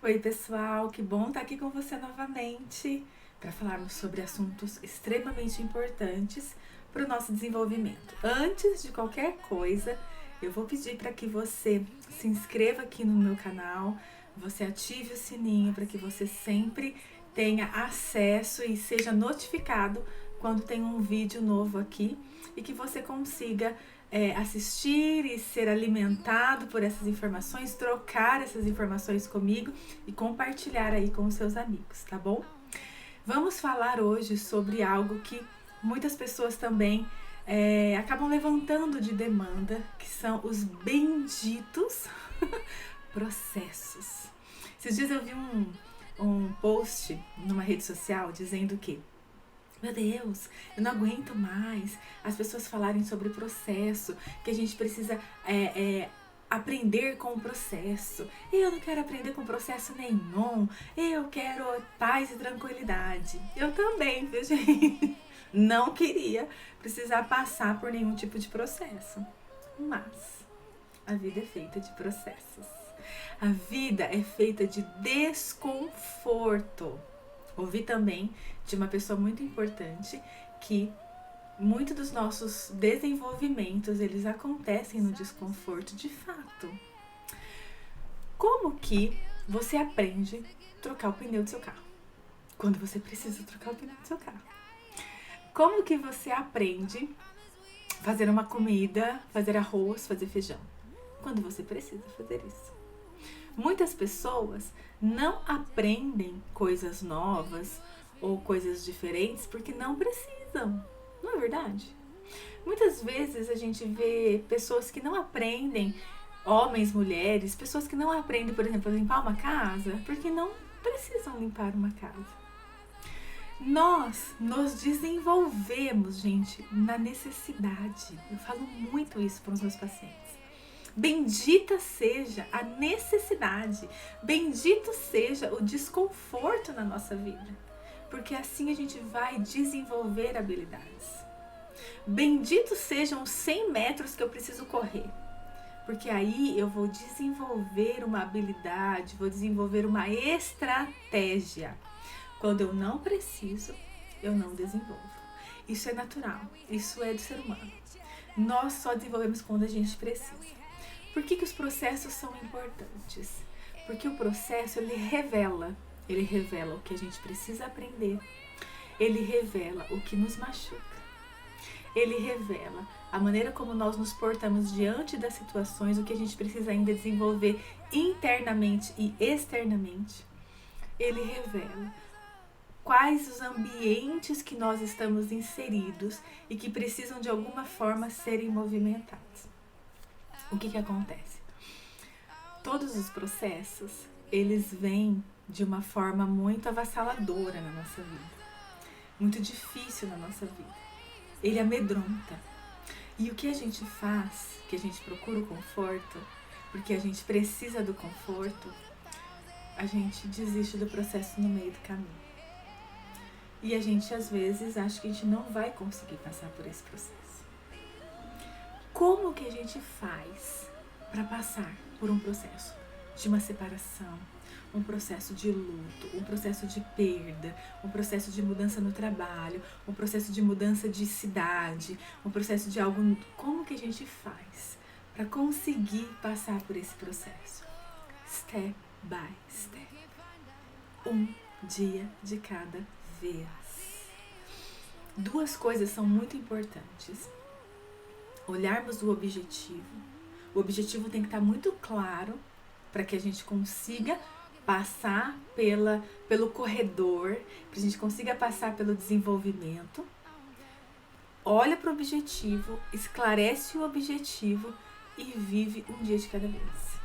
Oi, pessoal, que bom estar aqui com você novamente para falarmos sobre assuntos extremamente importantes para o nosso desenvolvimento. Antes de qualquer coisa, eu vou pedir para que você se inscreva aqui no meu canal, você ative o sininho para que você sempre tenha acesso e seja notificado quando tem um vídeo novo aqui e que você consiga assistir e ser alimentado por essas informações, trocar essas informações comigo e compartilhar aí com os seus amigos, tá bom? Vamos falar hoje sobre algo que muitas pessoas também acabam levantando de demanda, que são os benditos processos. Esses dias eu vi um post numa rede social dizendo que meu Deus, eu não aguento mais as pessoas falarem sobre o processo, que a gente precisa aprender com o processo. Eu não quero aprender com processo nenhum, eu quero paz e tranquilidade. Eu também, viu, gente? Não queria precisar passar por nenhum tipo de processo. Mas a vida é feita de processos. A vida é feita de desconforto. Ouvi também de uma pessoa muito importante que muitos dos nossos desenvolvimentos, eles acontecem no desconforto de fato. Como que você aprende a trocar o pneu do seu carro? Quando você precisa trocar o pneu do seu carro. Como que você aprende a fazer uma comida, fazer arroz, fazer feijão? Quando você precisa fazer isso. Muitas pessoas não aprendem coisas novas ou coisas diferentes porque não precisam, não é verdade? Muitas vezes a gente vê pessoas que não aprendem, homens, mulheres, pessoas que não aprendem, por exemplo, a limpar uma casa porque não precisam limpar uma casa. Nós nos desenvolvemos, gente, na necessidade. Eu falo muito isso para os meus pacientes. Bendita seja a necessidade, bendito seja o desconforto na nossa vida, porque assim a gente vai desenvolver habilidades. Bendito sejam os 100 metros que eu preciso correr, porque aí eu vou desenvolver uma habilidade, vou desenvolver uma estratégia. Quando eu não preciso, eu não desenvolvo. Isso é natural, isso é do ser humano. Nós só desenvolvemos quando a gente precisa. Por que os processos são importantes? Porque o processo ele revela o que a gente precisa aprender, ele revela o que nos machuca, ele revela a maneira como nós nos portamos diante das situações, o que a gente precisa ainda desenvolver internamente e externamente, ele revela quais os ambientes que nós estamos inseridos e que precisam de alguma forma serem movimentados. O que acontece? Todos os processos, eles vêm de uma forma muito avassaladora na nossa vida, muito difícil na nossa vida. Ele amedronta. E o que a gente faz, que a gente procura o conforto, porque a gente precisa do conforto, a gente desiste do processo no meio do caminho. E a gente, às vezes, acha que a gente não vai conseguir passar por esse processo. Como que a gente faz para passar por um processo de uma separação, um processo de luto, um processo de perda, um processo de mudança no trabalho, um processo de mudança de cidade, um processo de algo... Como que a gente faz para conseguir passar por esse processo? Step by step. Um dia de cada vez. Duas coisas são muito importantes. Olharmos o objetivo. O objetivo tem que estar muito claro para que a gente consiga passar pelo corredor, para a gente consiga passar pelo desenvolvimento. Olha para o objetivo, esclarece o objetivo e vive um dia de cada vez.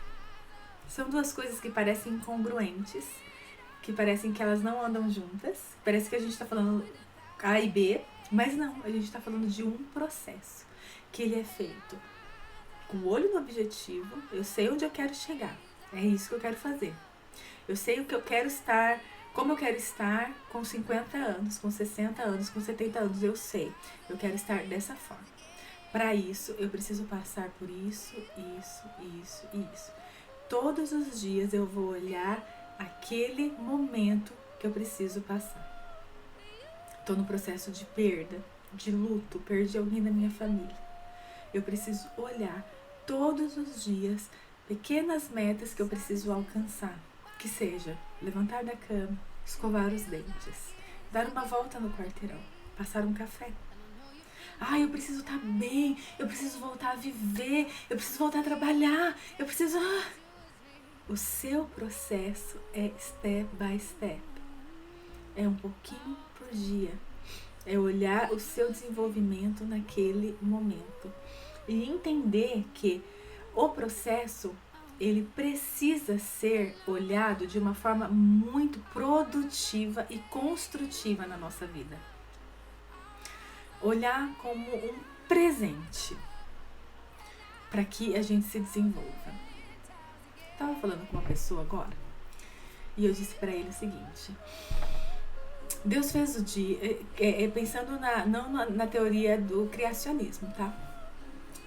São duas coisas que parecem incongruentes, que parecem que elas não andam juntas. Parece que a gente está falando A e B, mas não, a gente está falando de um processo, que ele é feito com o olho no objetivo. Eu sei onde eu quero chegar, é isso que eu quero fazer. Eu sei o que eu quero estar, como eu quero estar com 50 anos, com 60 anos, com 70 anos, eu sei. Eu quero estar dessa forma. Para isso, eu preciso passar por isso, isso, isso e isso. Todos os dias eu vou olhar aquele momento que eu preciso passar. Estou no processo de perda, de luto, perdi alguém da minha família. Eu preciso olhar todos os dias pequenas metas que eu preciso alcançar, que seja levantar da cama, escovar os dentes, dar uma volta no quarteirão, passar um café. Eu preciso estar bem, eu preciso voltar a viver, eu preciso voltar a trabalhar, eu preciso... O seu processo é step by step. É um pouquinho por dia. É olhar o seu desenvolvimento naquele momento. E entender que o processo, ele precisa ser olhado de uma forma muito produtiva e construtiva na nossa vida. Olhar como um presente para que a gente se desenvolva. Estava falando com uma pessoa agora e eu disse para ele o seguinte: Deus fez o dia, pensando não na teoria do criacionismo, tá?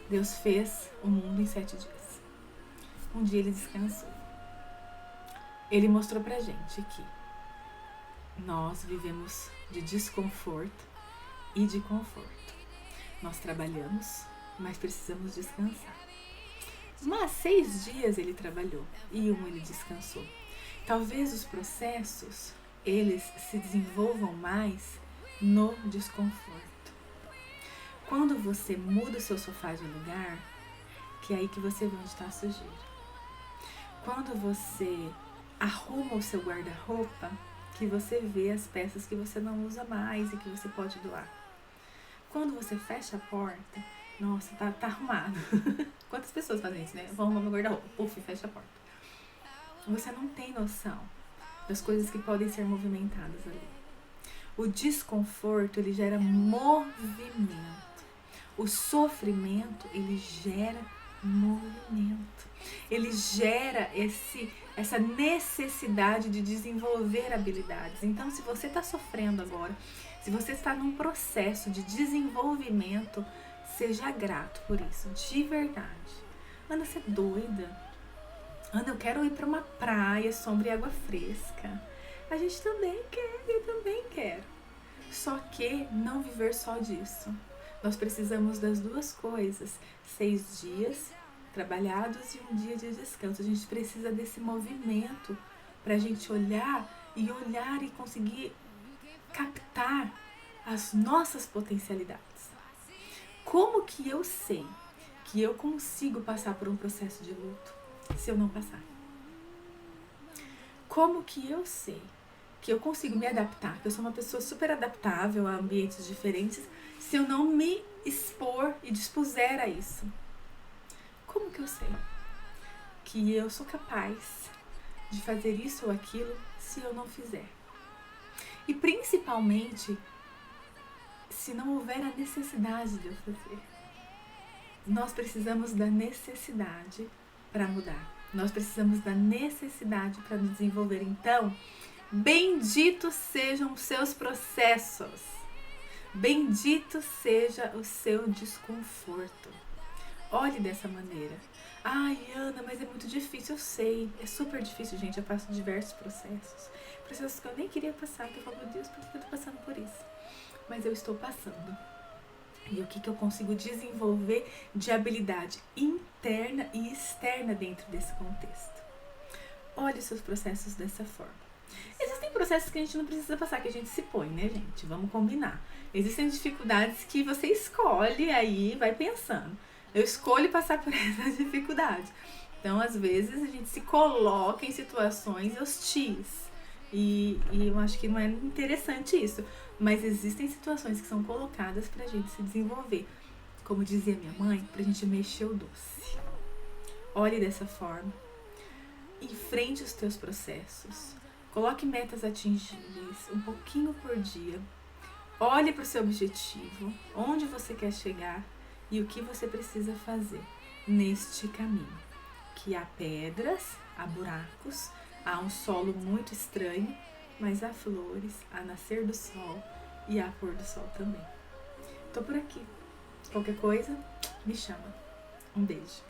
Deus fez o mundo em 7 dias. Um dia ele descansou. Ele mostrou pra gente que nós vivemos de desconforto e de conforto. Nós trabalhamos, mas precisamos descansar. Mas 6 dias ele trabalhou e ele descansou. Talvez os processos, eles se desenvolvam mais no desconforto. Quando você muda o seu sofá de lugar, que é aí que você vê onde está a sujeira. Quando você arruma o seu guarda-roupa, que você vê as peças que você não usa mais e que você pode doar. Quando você fecha a porta, nossa, tá arrumado. Quantas pessoas fazem isso, né? Vão arrumar meu guarda-roupa, puf, fecha a porta. Você não tem noção das coisas que podem ser movimentadas ali. O desconforto, ele gera movimento. O sofrimento, ele gera movimento. Ele gera essa necessidade de desenvolver habilidades. Então, se você está sofrendo agora, se você está num processo de desenvolvimento, seja grato por isso, de verdade. Ana, você é doida? Ana, eu quero ir para uma praia, sombra e água fresca. A gente também quer, eu também quero. Só que não viver só disso. Nós precisamos das duas coisas. 6 dias trabalhados e um dia de descanso. A gente precisa desse movimento para a gente olhar e conseguir captar as nossas potencialidades. Como que eu sei que eu consigo passar por um processo de luto se eu não passar? Como que eu sei que eu consigo me adaptar, que eu sou uma pessoa super adaptável a ambientes diferentes, se eu não me expor e dispuser a isso? Como que eu sei que eu sou capaz de fazer isso ou aquilo se eu não fizer? E principalmente, se não houver a necessidade de eu fazer. Nós precisamos da necessidade para mudar. Nós precisamos da necessidade para nos desenvolver. Então, benditos sejam os seus processos. Bendito seja o seu desconforto. Olhe dessa maneira. Ai, Ana, mas é muito difícil, eu sei. É super difícil, gente. Eu passo diversos processos. Processos que eu nem queria passar, que eu falo, meu Deus, por que eu tô passando por isso? Mas eu estou passando. E o que eu consigo desenvolver de habilidade interna e externa dentro desse contexto? Olhe os seus processos dessa forma. Existem processos que a gente não precisa passar, que a gente se põe, né, gente? Vamos combinar. Existem dificuldades que você escolhe aí, vai pensando. Eu escolho passar por essa dificuldade. Então, às vezes, a gente se coloca em situações hostis. E eu acho que não é interessante isso. Mas existem situações que são colocadas pra gente se desenvolver. Como dizia minha mãe, pra gente mexer o doce. Olhe dessa forma. Enfrente os teus processos. Coloque metas atingíveis, um pouquinho por dia. Olhe para o seu objetivo, onde você quer chegar e o que você precisa fazer neste caminho. Que há pedras, há buracos, há um solo muito estranho, mas há flores, há nascer do sol e há pôr do sol também. Tô por aqui. Qualquer coisa, me chama. Um beijo.